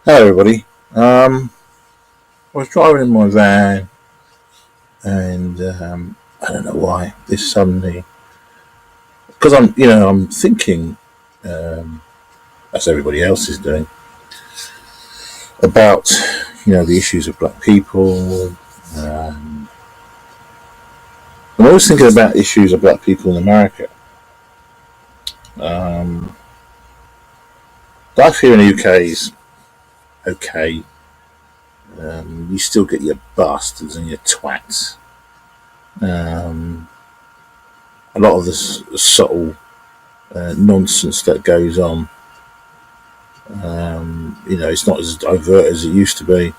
Hello, everybody. I was driving in my van, and I don't know why this suddenly, because I'm thinking, um, as everybody else is doing, about the issues of black people. Um, I'm always thinking about issues of black people in America. Um, Life here in the UK is okay. You still get your bastards and your twats. Um, a lot of this subtle nonsense that goes on. It's not as overt as it used to be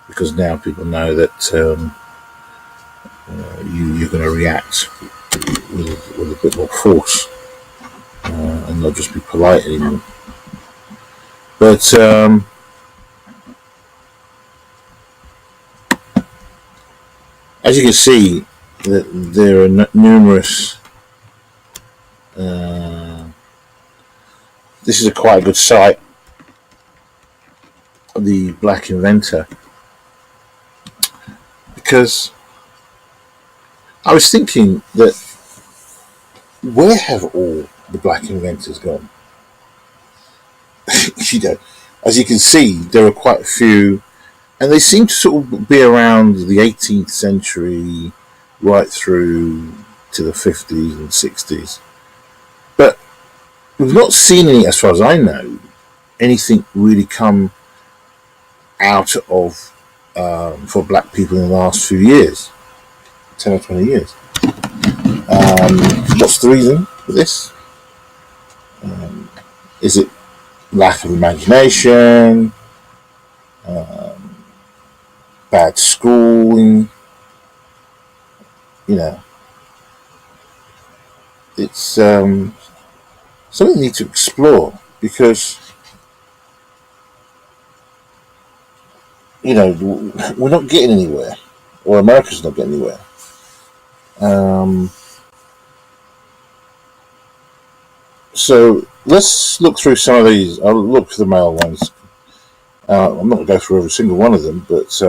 because now people know that you're going to react with a bit more force and not just be polite anymore. But as you can see, there are numerous. This is quite a good site, the Black Inventor, because I was thinking that where have all the black inventors gone? As you can see, there are quite a few, and they seem to sort of be around the 18th century right through to the 50s and 60s. But we've not seen any, as far as I know, anything really come out of for black people in the last few years, 10 or 20 years. What's the reason for this? Is it lack of imagination, bad schooling? It's something we need to explore because we're not getting anywhere, or America's not getting anywhere. So let's look through some of these. I'll look for the male ones. I'm not going to go through every single one of them, but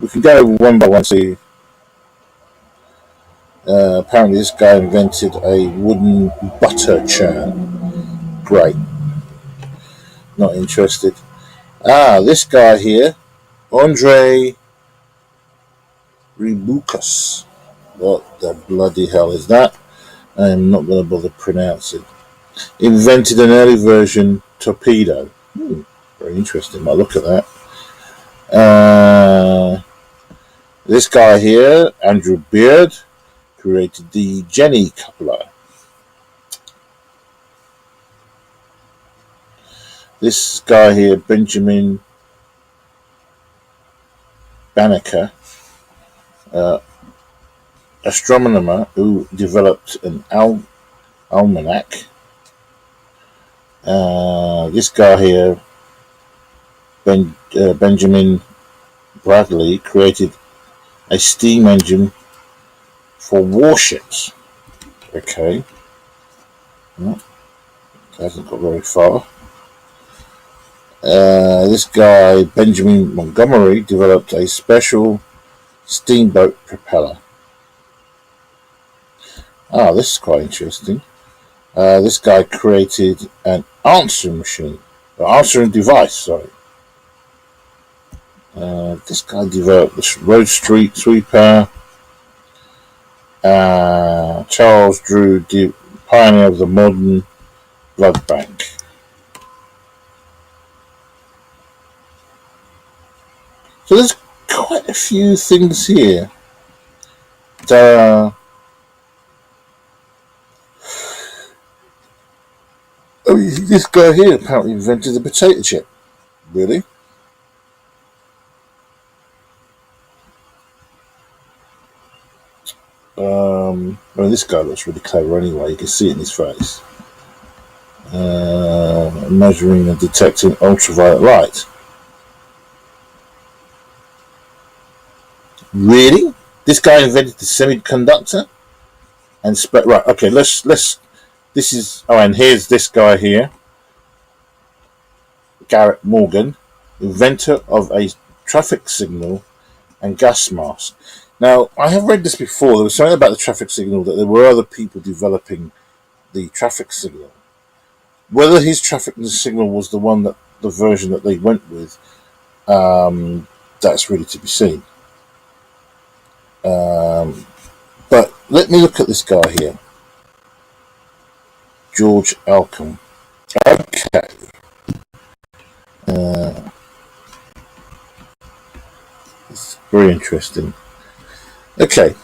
we can go one by one. See, apparently this guy invented a wooden butter churn. Great. Not interested. This guy here, Andre Rebucus. What the bloody hell is that? I'm not going to bother pronouncing. Invented an early version torpedo. Very interesting. I'll look at that. This guy here, Andrew Beard, created the Jenny coupler. This guy here, Benjamin Banneker, astronomer who developed an almanac. This guy here, Benjamin Bradley, created a steam engine for warships. Okay. Well, hasn't got very far. This guy, Benjamin Montgomery, developed a special steamboat propeller. This is quite interesting. This guy created an answering device, sorry. This guy developed the road street sweeper. Charles Drew, pioneer of the modern blood bank. So there's quite a few things here that this guy here apparently invented the potato chip. Really? This guy looks really clever anyway. You can see it in his face. Measuring and detecting ultraviolet light. Really? This guy invented the semiconductor? Right, okay, let's this is and here's this guy here. Garrett Morgan, inventor of a traffic signal and gas mask. Now, I have read this before. There was something about the traffic signal that there were other people developing the traffic signal. Whether his traffic signal was the version that they went with, that's really to be seen. But let me look at this guy here, George Alcom. Okay. It's very interesting. Okay.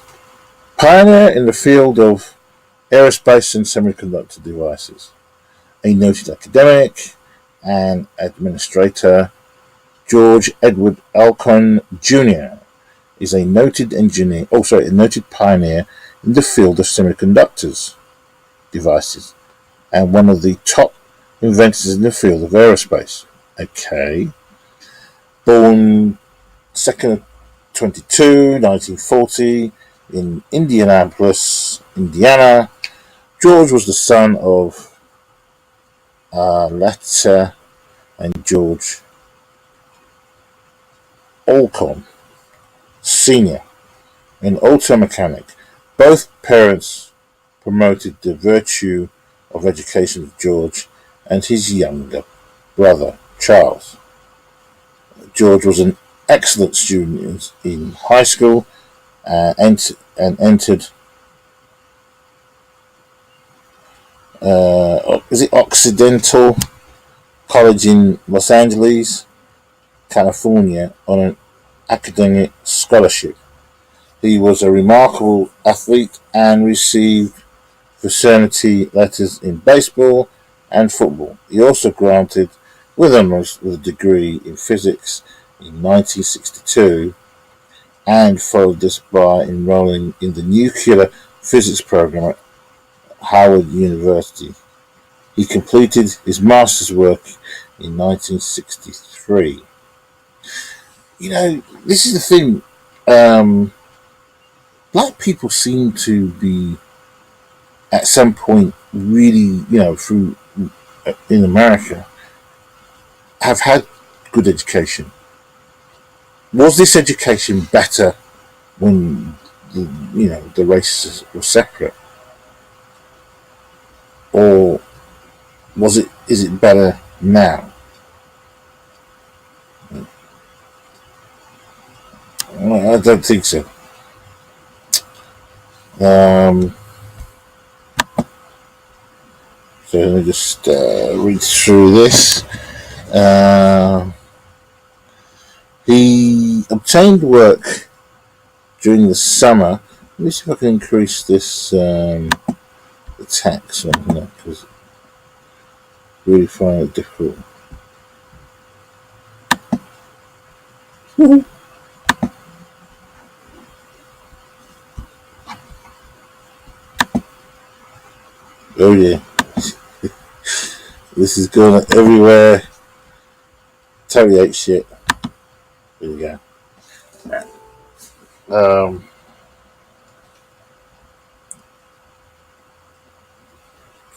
Pioneer in the field of aerospace and semiconductor devices. A noted academic and administrator, George Edward Alcon Jr. is a noted pioneer in the field of semiconductors devices and one of the top inventors in the field of aerospace. Okay. Born 2nd of 1940 in Indianapolis, Indiana. George was the son of Letta and George Alcon Sr., an auto mechanic. Both parents promoted the virtue of education of George and his younger brother, Charles. George was an excellent student in high school and entered Occidental College in Los Angeles, California, on an academic scholarship. He was a remarkable athlete and received fraternity letters in baseball and football. He also granted with honors with a degree in physics in 1962 and followed this by enrolling in the nuclear physics program at Howard University. He completed his master's work in 1963. This is the thing. Black people seem to be, at some point, really, through in America, have had good education. Was this education better when the races were separate, or is it better now? I don't think so. So let me just read through this. He obtained work during the summer. Let me see if I can increase this the text on here, because I really find it difficult. Oh yeah. This is going everywhere. Totally ate shit. There we go.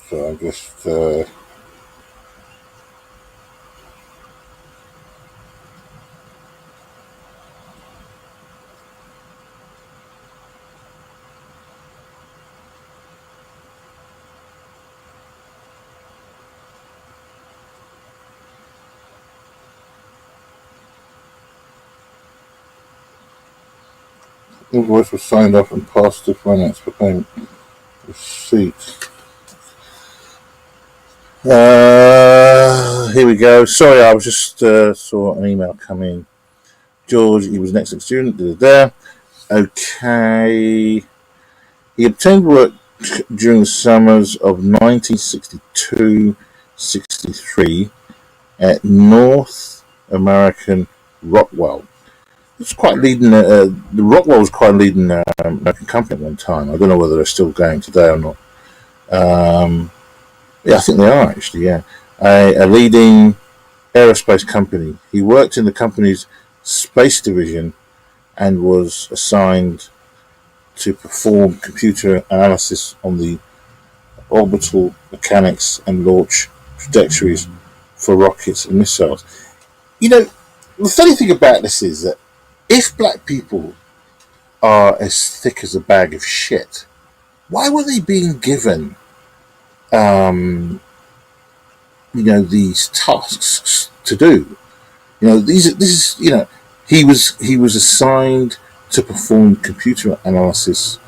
So I'm just invoice was signed off and passed to finance for payment receipt. Here we go. Sorry, I was just saw an email come in. George, he was an excellent student. Okay. He obtained work during the summers of 1962-63 at North American Rockwell. It's quite leading. The Rockwell was quite leading American company at one time. I don't know whether they're still going today or not. Yeah, I think they are actually. Yeah, a leading aerospace company. He worked in the company's space division and was assigned to perform computer analysis on the orbital mechanics and launch trajectories for rockets and missiles. You know, the funny thing about this is that if black people are as thick as a bag of shit, why were they being given, um, these tasks to do? He was assigned to perform computer analysis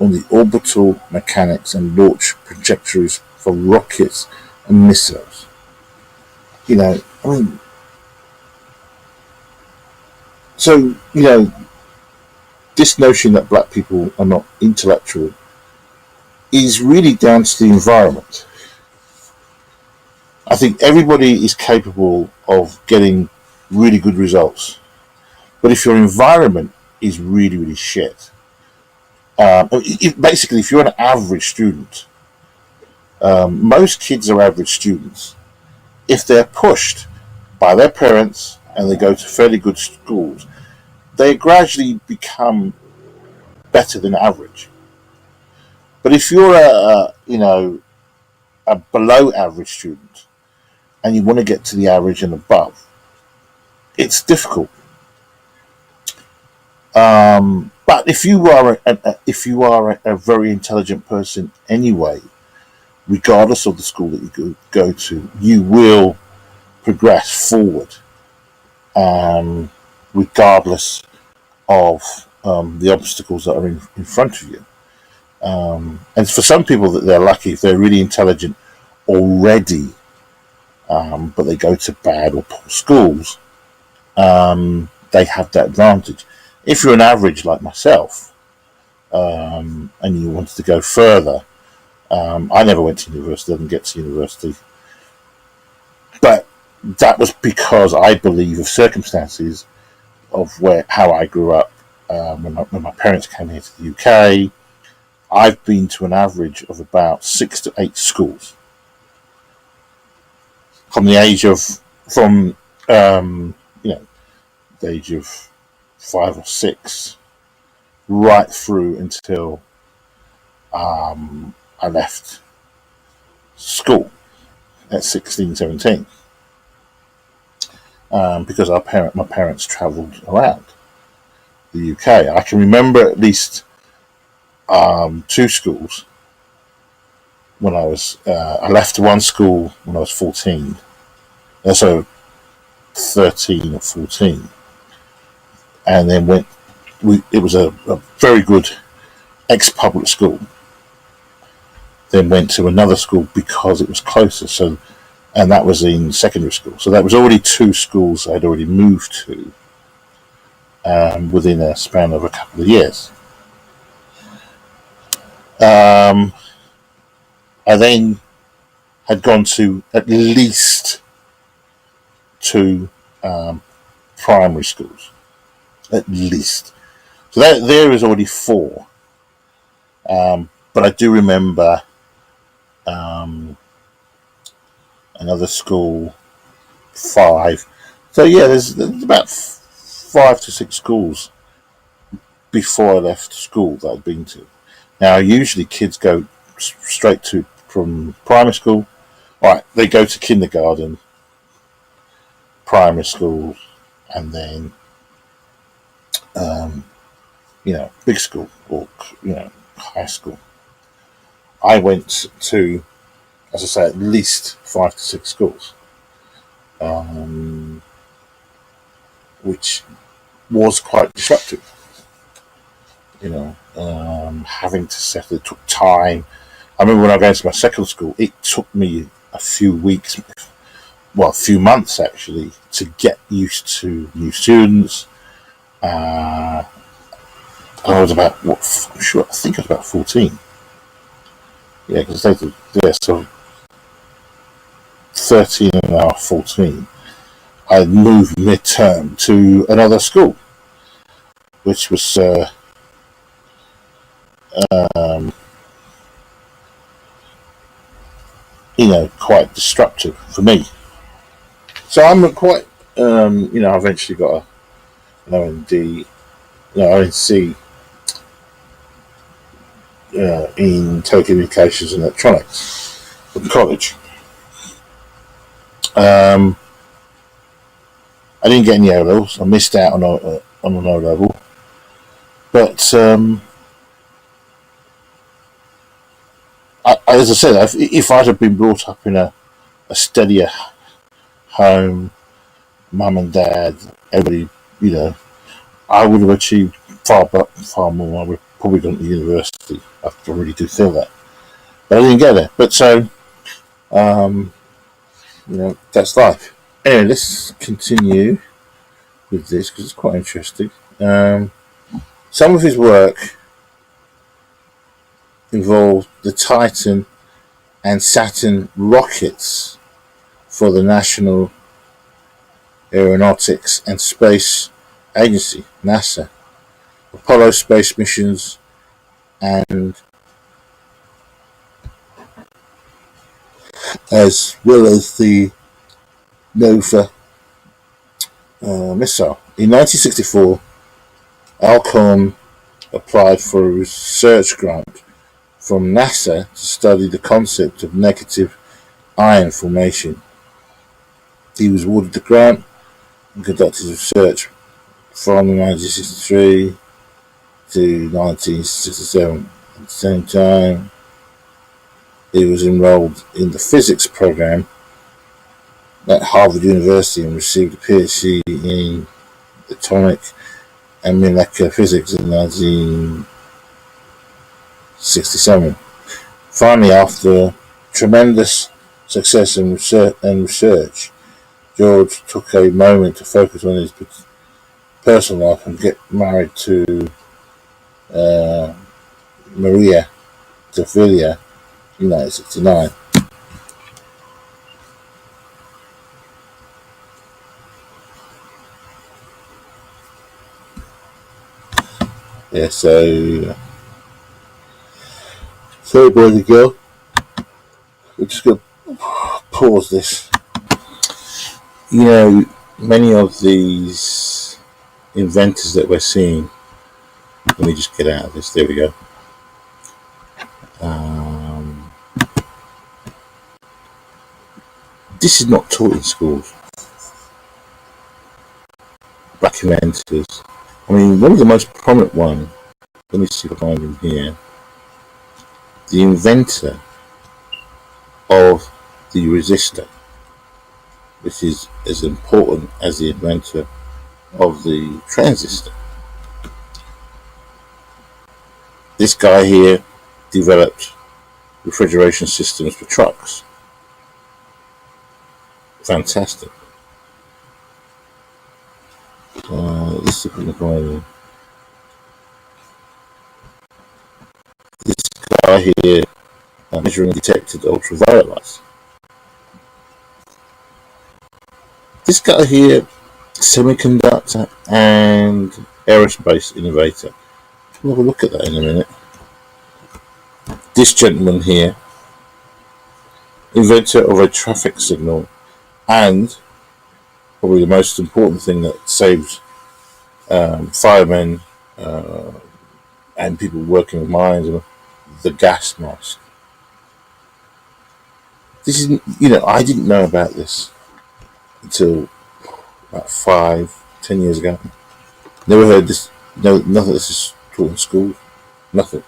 on the orbital mechanics and launch trajectories for rockets and missiles. You know, I mean, so this notion that black people are not intellectual is really down to the environment. I think everybody is capable of getting really good results, but if your environment is really, really shit, basically, if you're an average student, most kids are average students. If they're pushed by their parents and they go to fairly good schools, they gradually become better than average. But if you're a below average student and you want to get to the average and above, it's difficult. But if you are a very intelligent person anyway, regardless of the school that you go to, you will progress forward, regardless of the obstacles that are in front of you. And for some people, that they're lucky if they're really intelligent already, but they go to bad or poor schools, they have that advantage. If you're an average like myself, and you wanted to go further, I never went to university, didn't get to university, but that was because I believe of circumstances of how I grew up. When my parents came here to the UK, I've been to an average of about 6 to 8 schools from the age of the age of 5 or 6 right through until I left school at 16, 17, because my parents travelled around the UK. I can remember at least 2 schools when I left one school when I was 14, so 13 or 14, and then it was a very good ex-public school, then went to another school because it was closer, and that was in secondary school. So that was already 2 schools I'd already moved to within a span of a couple of years. I then had gone to at least 2 primary schools, at least. So there is already 4. But I do remember another school, 5. So yeah, there's about 5 to 6 schools before I left school that I'd been to. Now, usually kids go straight from primary school. All right, they go to kindergarten, primary school, and then big school or high school. I went to, as I say, at least 5 to 6 schools, which was quite disruptive. Having to settle, it took time. I remember when I went to my second school, it took me a few months actually, to get used to new students. I was about, I think I was about 14. Yeah, because so 13 and a half, 14. I moved mid-term to another school, which was quite disruptive for me. So I'm quite, I eventually got an ONC in telecommunications and electronics from college. Um, I didn't get any O levels. I missed out on an O level. But as I said, if I'd have been brought up in a steadier home, mum and dad, everybody, you know, I would have achieved far more. I would have probably gone to university. I really do feel that, but I didn't get there. But so, um, that's life. Anyway, let's continue with this because it's quite interesting. Some of his work involved the Titan and Saturn rockets for the National Aeronautics and Space Agency, NASA, Apollo space missions, and as well as the Nova missile. In 1964, Alcon applied for a research grant from NASA to study the concept of negative ion formation. He was awarded the grant and conducted research from 1963 to 1967. At the same time, he was enrolled in the physics program at Harvard University and received a PhD in atomic and molecular physics in 1967. Finally, after tremendous success in research, George took a moment to focus on his personal life and get married to Maria Davila in 1969. Yeah, so boys and girls, we're just going to pause this. Many of these inventors that we're seeing, let me just get out of this, there we go. This is not taught in schools. Black inventors. I mean, one of the most prominent ones, let me see if I find him here, the inventor of the resistor, which is as important as the inventor of the transistor. This guy here developed refrigeration systems for trucks. Fantastic. Let's see if we can find him. This guy here measuring detected ultraviolet lights. This guy here, semiconductor and aerospace innovator. We'll have a look at that in a minute. This gentleman here, inventor of a traffic signal, and probably the most important thing that saves firemen and people working with mines, the gas mask. This is, I didn't know about this until about 5-10 years ago. Never heard this. No, nothing. This is taught in school. Nothing.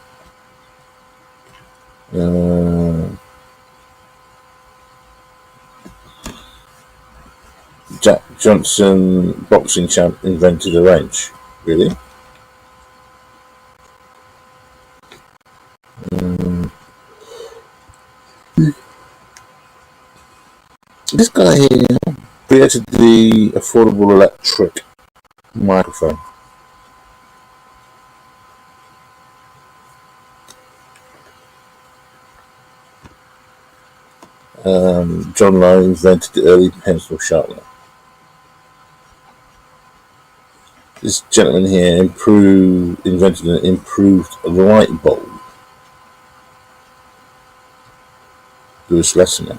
Jack Johnson, boxing champ, invented a wrench. Really? This guy here created the affordable electric microphone. John Lowe invented the early pencil sharpener. This gentleman here invented an improved light bulb. Louis Lessinger.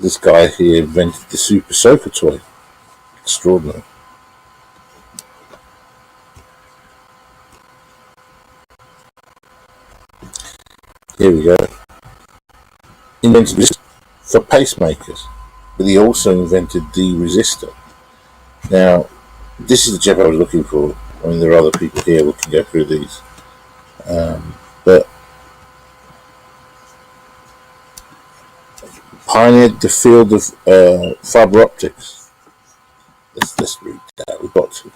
This guy here invented the Super Soaker toy. Extraordinary. Here we go. Invented resistor for pacemakers, but he also invented the resistor. Now, this is the job I was looking for. I mean, there are other people here who can go through these, but pioneered the field of fiber optics. Let's read that. We've got to.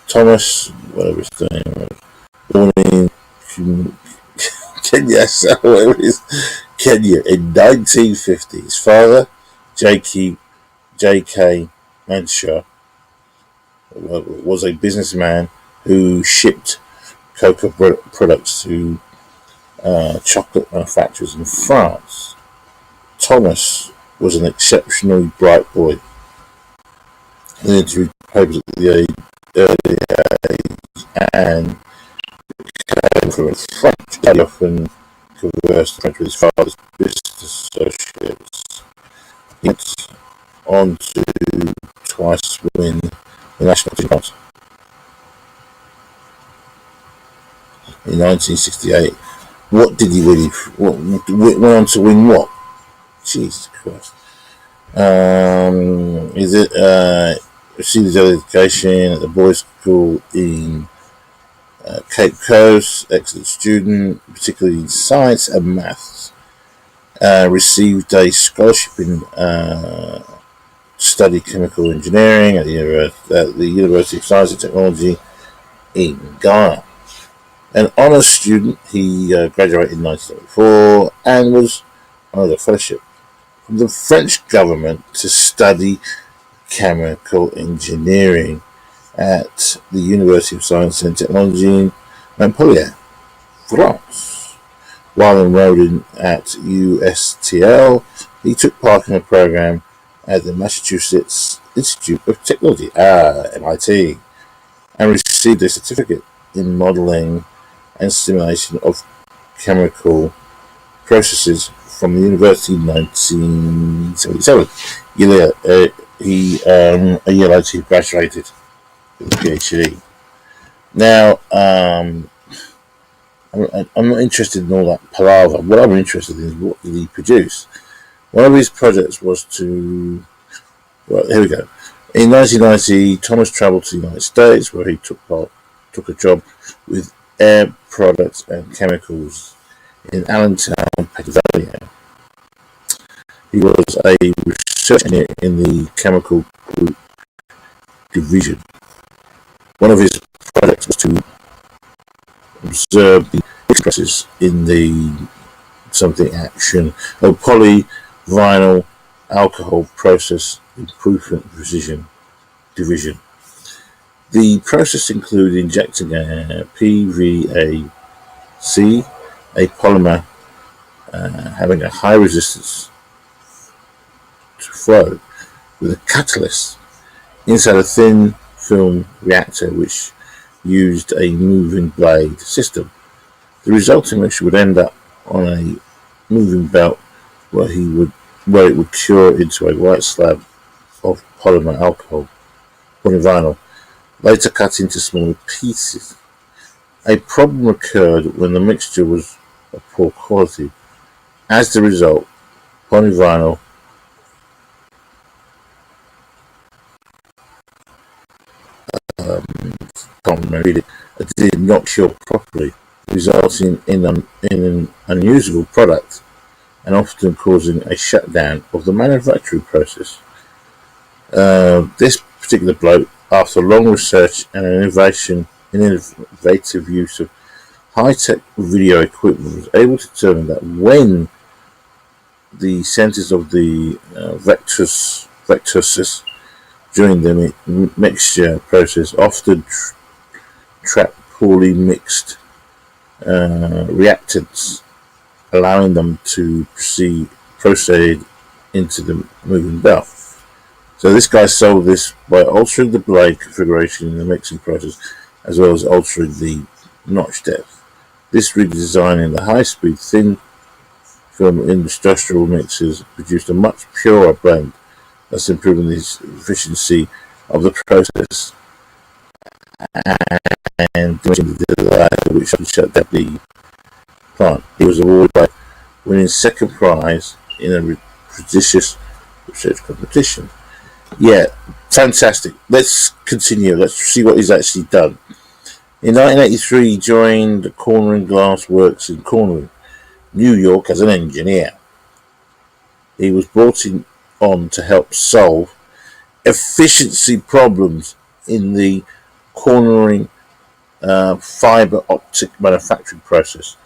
Thomas, whatever his name was, born in Kenya, whatever it is, Kenya in 1950. His father, J.K. Manshaw, was a businessman who shipped cocoa products to chocolate manufacturers in France. Thomas was an exceptionally bright boy. He entered to read papers at the early age and came from French. He often conversed French with his father's business associates. He went on to twice win the national team France. In 1968, what did he win? Went on to win what? Jesus Christ. Is it received his education at the boys' school in Cape Coast, excellent student, particularly in science and maths. Received a scholarship in study chemical engineering at the University of Science and Technology in Ghana. An honours student, he graduated in 1974 and was honored a fellowship from the French government to study chemical engineering at the University of Science and Technology in Montpellier, France. While enrolled at USTL, he took part in a program at the Massachusetts Institute of Technology, MIT, and received a certificate in modeling and simulation of chemical processes from the university in 1977. A year later, he graduated with a PhD. Now, I'm not interested in all that palaver. What I'm interested in is what did he produce. One of his projects was to... Well, here we go. In 1990, Thomas travelled to the United States, where he took a job with Air Products and Chemicals in Allentown, Pennsylvania. He was a research engineer in the chemical group division. One of his projects was to observe the processes in the something action of polyvinyl alcohol process improvement precision division. The process included injecting a PVAC, a polymer having a high resistance to flow, with a catalyst inside a thin film reactor which used a moving blade system. The resulting mixture would end up on a moving belt where it would cure into a white slab of polymer alcohol, polyvinyl, later cut into smaller pieces. A problem occurred when the mixture was of poor quality. As the result, polyvinyl did not cure properly, resulting in an unusable product and often causing a shutdown of the manufacturing process. This particular bloke, after long research and an innovative use of high-tech video equipment, was able to determine that when the centers of the vectors during the mixture process often trap poorly mixed reactants, allowing them to proceed into the moving belt. So this guy solved this by altering the blade configuration in the mixing process, as well as altering the notch depth. This redesigning the high-speed thin film industrial mixers produced a much purer blend, thus improving the efficiency of the process and which shut down the plant. He was awarded by winning second prize in a prestigious research competition. Yeah, fantastic. Let's continue. Let's see what he's actually done. In 1983, he joined the Cornering Glass Works in Cornering, New York, as an engineer. He was brought on to help solve efficiency problems in the cornering fiber optic manufacturing process.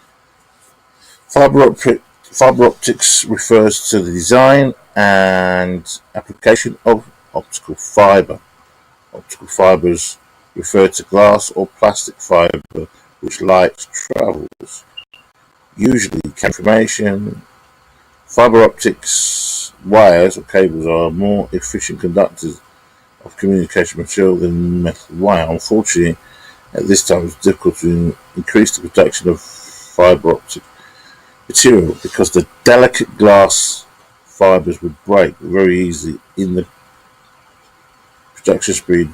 Fiber optics refers to the design and application of optical fiber. Optical fibers refer to glass or plastic fiber which light travels, usually information. Fiber optics wires or cables are more efficient conductors of communication material than metal wire. Unfortunately, at this time it was difficult to increase the production of fiber optic material because the delicate glass fibers would break very easily in the production speed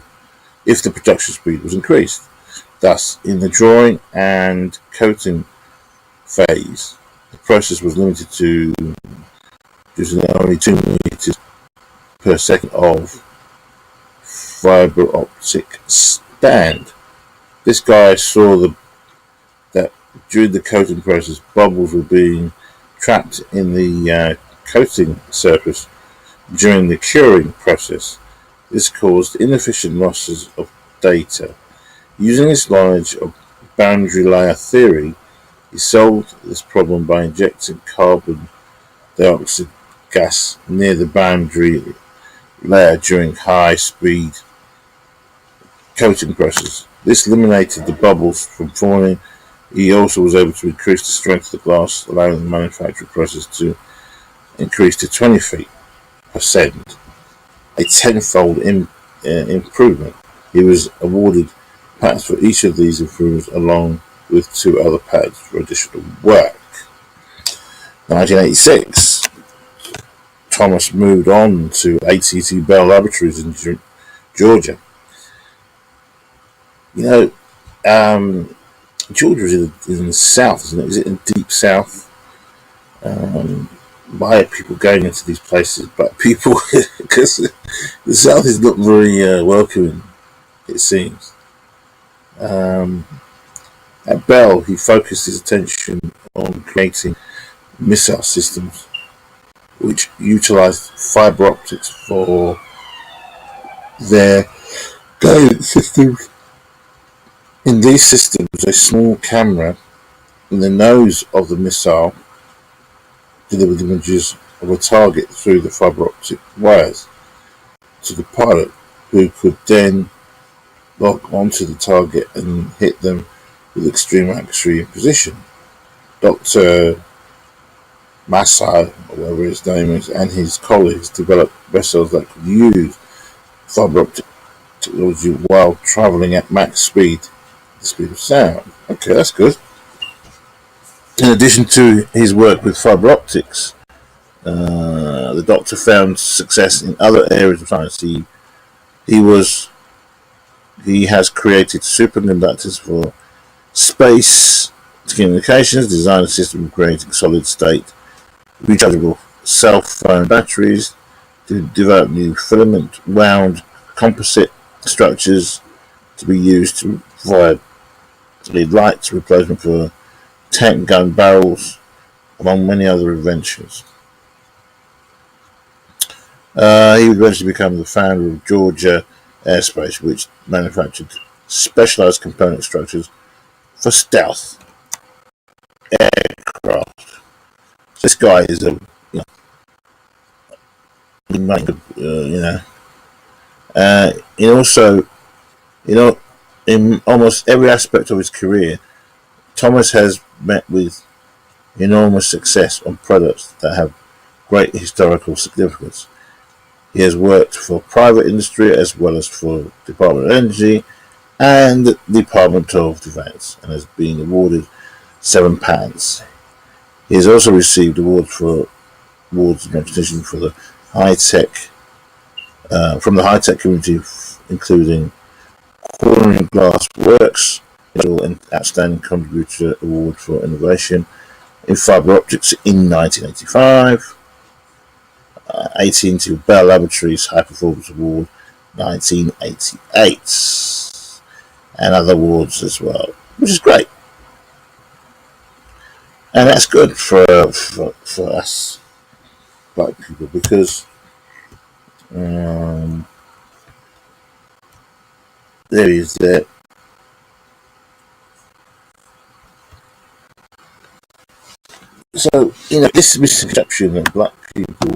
if the production speed was increased. Thus, in the drawing and coating phase, the process was limited to using only 2 meters per second of fiber optic span. This guy saw that during the coating process, bubbles were being trapped in the coating surface during the curing process. This caused inefficient losses of data. Using his knowledge of boundary layer theory, he solved this problem by injecting carbon dioxide gas near the boundary layer during high-speed coating process. This eliminated the bubbles from forming. He also was able to increase the strength of the glass, allowing the manufacturing process to increase to 20%, a tenfold improvement. He was awarded patents for each of these improvements along with 2 other patents for additional work. 1986, Thomas moved on to ATT Bell Laboratories in Georgia. Georgia is in the south, isn't it? Is it in deep south? Why are people going into these places? But people, because the south is not very welcoming, it seems. At Bell, he focused his attention on creating missile systems which utilized fiber optics for their guidance systems. In these systems, a small camera in the nose of the missile delivered images of a target through the fiber optic wires to the pilot, who could then lock onto the target and hit them with extreme accuracy and precision. Dr. Massai, or whatever his name is, and his colleagues developed vessels that could use fiber optic technology while traveling at max speed, the speed of sound. Okay, that's good. In addition to his work with fiber optics, the doctor found success in other areas of science. He has created superconductors for space communications, designed a system of creating solid-state rechargeable cell phone batteries, to develop new filament wound composite structures to be used to provide light replacement for tank gun barrels, among many other inventions. He would eventually become the founder of Georgia Aerospace, which manufactured specialized component structures for stealth aircraft. This guy is a, and also, in almost every aspect of his career, Thomas has met with enormous success on products that have great historical significance. He has worked for private industry as well as for Department of Energy and the Department of Defense, and has been awarded 7 patents. He has also received awards and recognition for the high tech from the high tech community, including Corner Glass Works, an Outstanding Contributor Award for Innovation in Fibre Optics in 1985. AT&T Bell Laboratories High Performance Award 1988, and other awards as well, which is great. And that's good for us black people, because there is that. So, this misconception that black people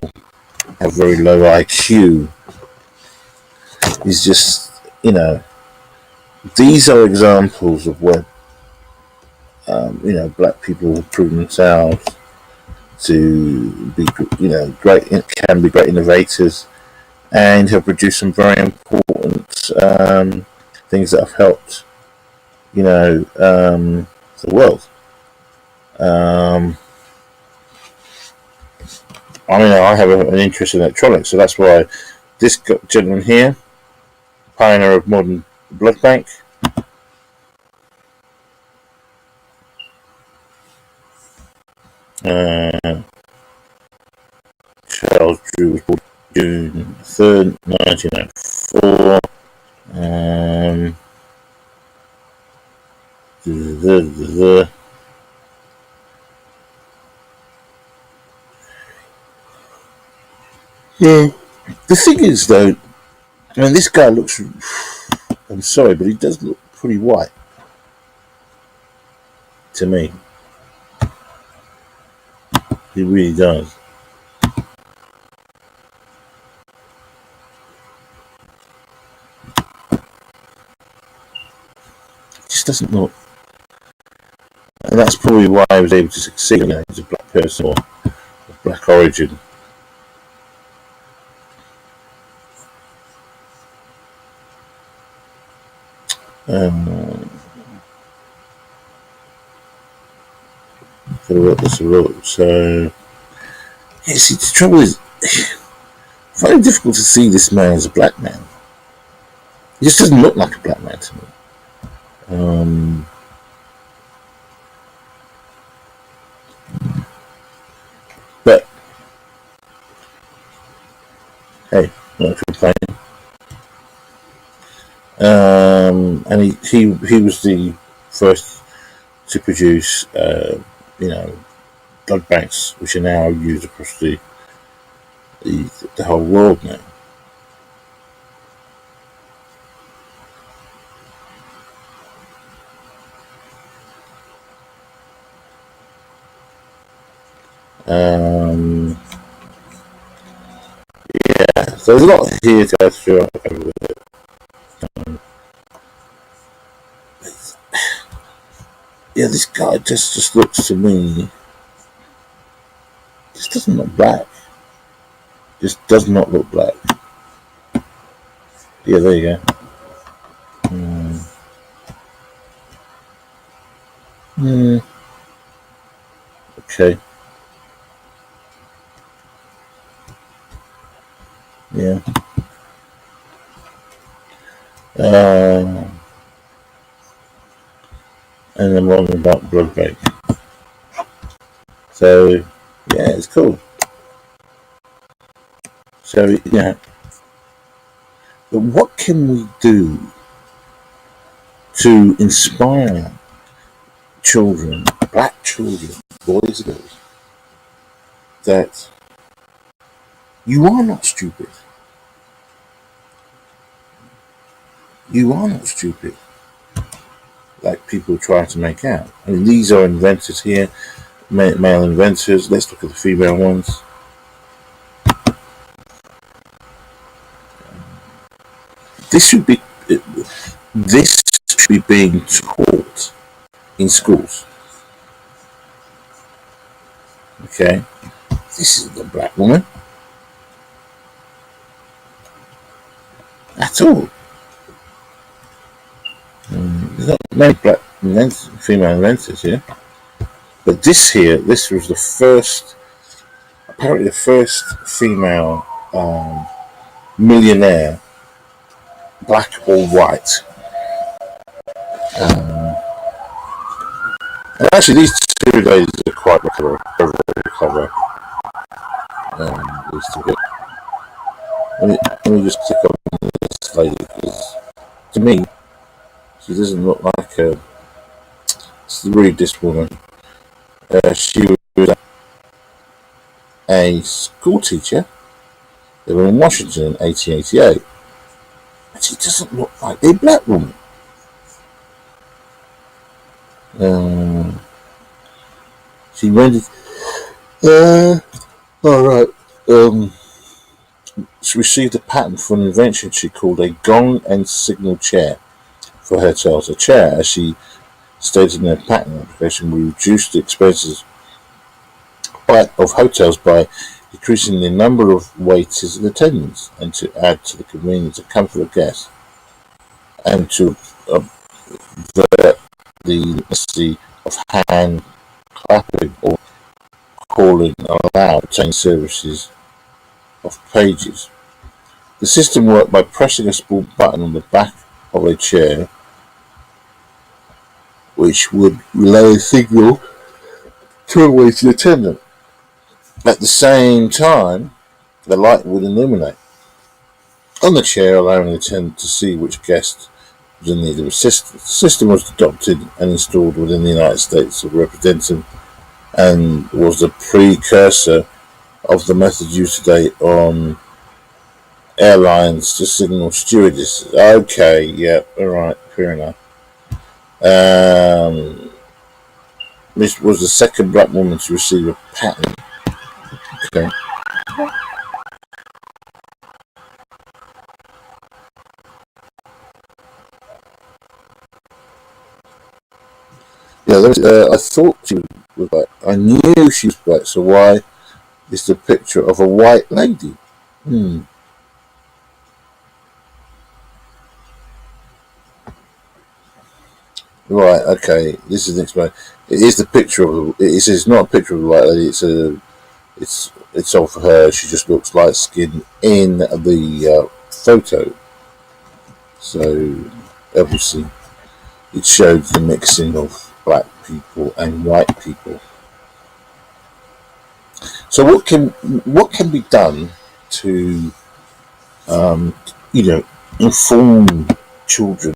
have very low IQ is just, these are examples of where, black people have proven themselves to be, great, can be great innovators, and have produced some very important things that have helped, the world. I have an interest in electronics, so that's why this gentleman here, pioneer of modern blood bank, Charles Drew was born June 3rd, 1904. Yeah. The thing is, though, this guy looks, I'm sorry, but he does look pretty white to me. He really does. He just doesn't look. And that's probably why I was able to succeed. He's a black person or of black origin. So, yeah, see, the trouble is, it's very difficult to see this man as a black man. He just doesn't look like a black man to me. But hey, not complaining. And he was the first to produce, blood banks, which are now used across the whole world now. Yeah, so there's a lot here to go through over it. Yeah, this guy just looks to me, just doesn't look black. Just does not look black. Yeah, there you go. Okay. Yeah. And then one about blood bank. So, yeah, it's cool. So, yeah. But what can we do to inspire children, black children, boys and girls, that you are not stupid? You are not stupid, like people try to make out. I mean, these are inventors here, male inventors. Let's look at the female ones. This should be being taught in schools. Okay, this is the black woman at all. There's not many black female inventors here, but this was the first, apparently the first female millionaire, black or white, Um, and actually, these two ladies are quite clever. Very clever. These two. Let me just click on this lady because to me, she doesn't look like a. It's read this woman. She was a school teacher. They were in Washington in 1888. And she doesn't look like a black woman. She rented. Alright. She received a patent for an invention she called a gong and signal chair for hotels. A chair, as she stated in her patent application, will reduce the expenses of hotels by decreasing the number of waiters and attendants, and to add to the convenience and comfort of guests, and to avert the necessity of hand clapping or calling aloud obtain services of pages. The system worked by pressing a small button on the back of a chair, which would relay a signal to a waiting attendant. At the same time, the light would illuminate on the chair, allowing the attendant to see which guest was in need of assistance. The system was adopted and installed within the United States of Representative and was the precursor of the method used today on airlines to signal stewardesses. Okay, yeah, alright, fair enough. This was the second black woman to receive a patent. Okay. Yeah, I thought she was black. I knew she was black, so why is the picture of a white lady? Right, okay. This is the explanation. It is the picture of. It's not a picture of a white lady. It's of her. She just looks light skinned in the photo. So obviously, it showed the mixing of black people and white people. So what can be done to inform children,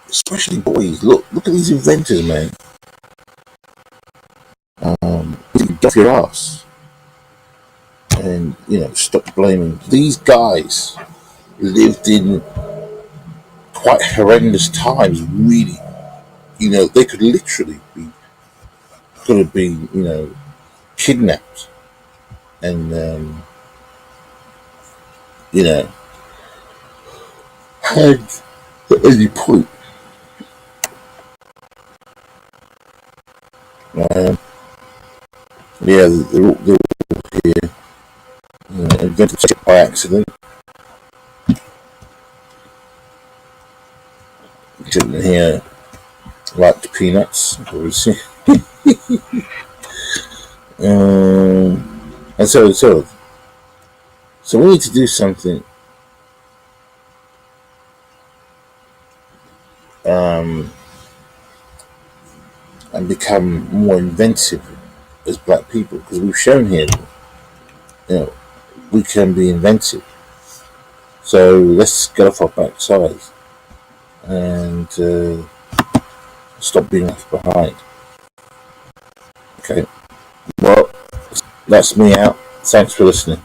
especially boys? Look at these inventors, man. Get off your ass and stop blaming these guys. Lived in quite horrendous times. Really, they could have been kidnapped and had at any point. Yeah, they're all here. Invented by accident. Children here liked peanuts, obviously. And so we need to do something and become more inventive as black people, because we've shown here we can be inventive. So let's get off our backsides and stop being left behind. Okay, well, that's me out. Thanks for listening.